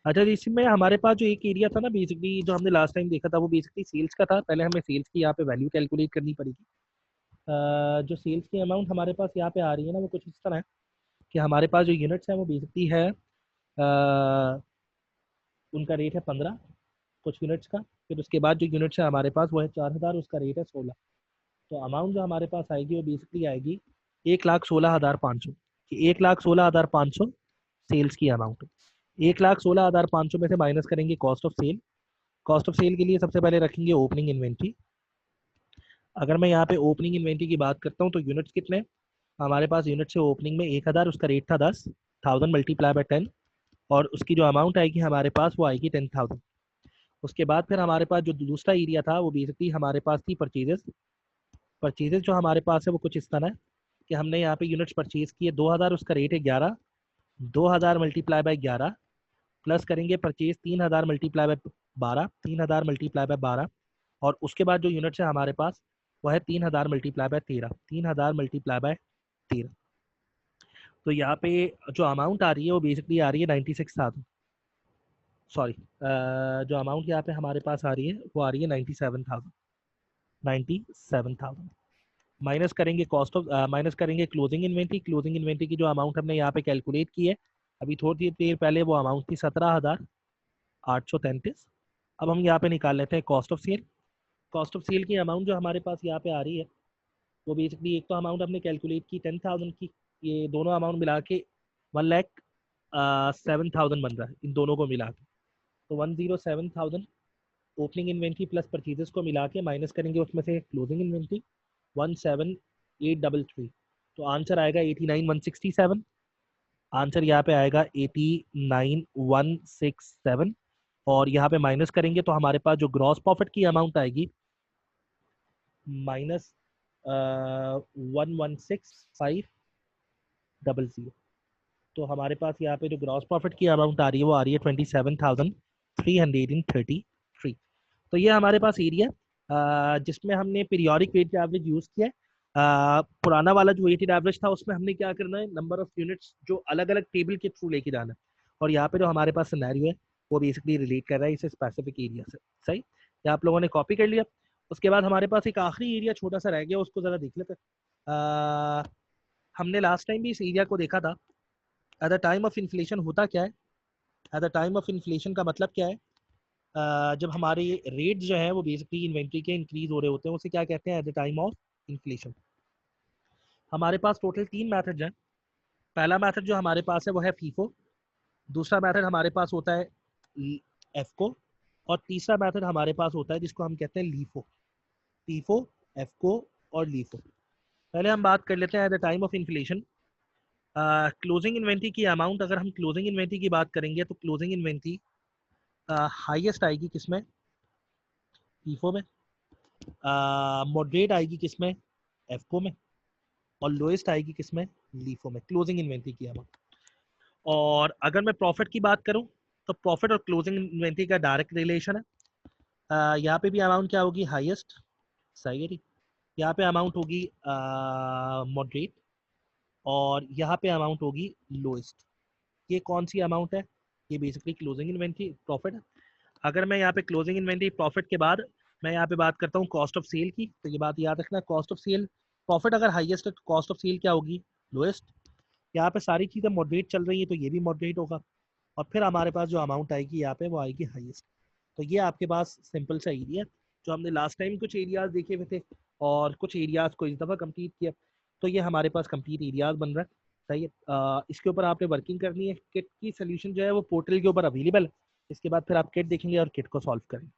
अच्छा जी, इसमें हमारे पास जो एक एरिया था ना बेसिकली, जो हमने लास्ट टाइम देखा था, वो बेसिकली सेल्स का था। पहले हमें सेल्स की यहाँ पे वैल्यू कैलकुलेट करनी पड़ेगी। जो सेल्स की अमाउंट हमारे पास यहाँ पे आ रही है ना, वो कुछ इस तरह है कि हमारे पास जो यूनिट्स है वो बेसिकली है, उनका रेट है 15 कुछ यूनिट्स का। फिर उसके बाद जो यूनिट्स है हमारे पास वो है 4000, उसका रेट है 16। तो अमाउंट जो हमारे पास आएगी वो बेसिकली आएगी 1,16,500, कि 1,16,500 सेल्स की अमाउंट। 1,16,500 में से माइनस करेंगे cost of sale. Cost of sale के लिए सबसे पहले रखेंगे ओपनिंग इन्वेंट्री। अगर मैं यहाँ पे ओपनिंग इन्वेंट्री की बात करता हूँ तो यूनिट्स कितने हैं? हमारे पास यूनिट है ओपनिंग में 1,000, उसका रेट था 10, 1000 मल्टीप्लाई बाय 10, और उसकी जो अमाउंट आएगी हमारे पास वो आएगी 10,000। उसके बाद फिर हमारे पास जो दूसरा एरिया था वो बेसिकली हमारे पास थी परचेजेस। परचेजेस जो हमारे पास है वो कुछ इस तरह है कि हमने यहाँ पे यूनिट्स परचेज किए 2,000, उसका रेट है 11, 2,000 मल्टीप्लाई बाय 11, प्लस करेंगे purchase 3,000 multiply by 12, 3,000 multiply by 12, और उसके बाद जो यूनिट्स है हमारे पास वो है 3,000 मल्टीप्लाई बाय 13, 3,000 मल्टीप्लाई बाय 13। तो यहाँ पे जो अमाउंट आ रही है वो बेसिकली आ रही है 96,000, सॉरी, जो अमाउंट यहाँ पे हमारे पास आ रही है वो आ रही है 97,000, 97,000। माइनस करेंगे कॉस्ट ऑफ, माइनस करेंगे क्लोजिंग इन्वेंट्री। क्लोजिंग इन्वेंट्री की जो अमाउंट हमने यहाँ पे कैलकुलेट की है अभी थोड़ी देर पहले, वो अमाउंट थी 17,833। अब हम यहाँ पे निकाल लेते हैं cost of sale. Cost of sale की अमाउंट जो हमारे पास यहाँ पे आ रही है वो बेसिकली, एक तो अमाउंट हमने कैलकुलेट की 10,000 की, ये दोनों अमाउंट मिला के 1,07,000 बन रहा है इन दोनों को मिला के। तो 107,000 ओपनिंग इन्वेंट्री प्लस परचेजेस को मिला के माइनस करेंगे उसमें से क्लोजिंग इन्वेंट्री 17,833। तो आंसर आएगा 89,167। आंसर यहाँ पे आएगा 89,167। और यहाँ पे माइनस करेंगे तो हमारे पास जो ग्रॉस प्रॉफिट की अमाउंट आएगी माइनस 116,500। तो हमारे पास यहाँ पे जो ग्रॉस प्रॉफिट की अमाउंट आ रही है वो आ रही है 27,333। तो ये हमारे पास एरिया जिसमें हमने पीरियोडिक वेटेड एवरेज यूज किया है। पुराना वाला जो वेटेड एवरेज था उसमें हमने क्या करना है, नंबर ऑफ यूनिट्स जो अलग अलग टेबल के थ्रू लेके जाना है। और यहाँ पे जो हमारे पास सिनेरियो है वो बेसिकली रिलेट कर रहा है इस स्पेसिफिक एरिया से। सही, ये आप लोगों ने कॉपी कर लिया। उसके बाद हमारे पास एक आखिरी एरिया छोटा सा रह गया, उसको जरा देख लेते हैं। हमने लास्ट टाइम भी इस एरिया को देखा था। At the time of inflation होता क्या है? At the time of inflation का मतलब क्या है? जब हमारे रेट जो है वो बेसिकली इन्वेंट्री के इंक्रीज हो रहे होते हैं, उसे क्या कहते हैं? At the time of inflation. हमारे पास टोटल 3 मैथड हैं। पहला मैथड जो हमारे पास है वो है फीफो, दूसरा मैथड हमारे पास होता है एफको, और तीसरा मैथड हमारे पास होता है जिसको हम कहते हैं लीफो। फीफो, एफको और लीफो। पहले हम बात कर लेते हैं at the time of inflation. Closing inventory की अमाउंट, अगर हम क्लोजिंग इन्वेंट्री की बात करेंगे तो क्लोजिंग इन्वेंट्री हाईएस्ट आएगी किसमें? फीफो में। मॉडरेट आएगी किसमें? एफको में। और लोएस्ट आएगी किसमें? लीफो में, क्लोजिंग इन्वेंट्री की अमाउंट। और अगर मैं प्रॉफिट की बात करूं तो प्रॉफिट और क्लोजिंग इन्वेंट्री का डायरेक्ट रिलेशन है। यहाँ पे भी अमाउंट क्या होगी? हाईएस्ट। सही है। यहाँ पे अमाउंट होगी मॉडरेट, और यहाँ पे अमाउंट होगी लोएस्ट। ये कौन सी अमाउंट है? ये बेसिकली क्लोजिंग इन्वेंट्री प्रॉफिट है। अगर मैं यहाँ पे क्लोजिंग इन्वेंट्री प्रॉफिट के बाद मैं यहाँ पे बात करता हूँ कॉस्ट ऑफ सेल की, तो ये बात याद रखना, कॉस्ट ऑफ सेल, प्रॉफिट अगर हाईएस्ट है तो कॉस्ट ऑफ सेल क्या होगी? लोएस्ट। यहाँ पे सारी चीज़ें मॉडरेट चल रही है तो ये भी मॉडरेट होगा। और फिर हमारे पास जो अमाउंट आएगी यहाँ पे वो आएगी हाईएस्ट। तो ये आपके पास सिंपल सा एरिया, जो हमने लास्ट टाइम कुछ एरियाज देखे हुए थे और कुछ एरियाज को इस दफ़ा कंप्लीट किया, तो ये हमारे पास कंप्लीट एरियाज बन रहा है। सही है। इसके ऊपर आपने वर्किंग करनी है। किट की सोल्यूशन जो है वो पोर्टल के ऊपर अवेलेबल है। इसके बाद फिर आप किट देखेंगे और किट को सॉल्व करेंगे।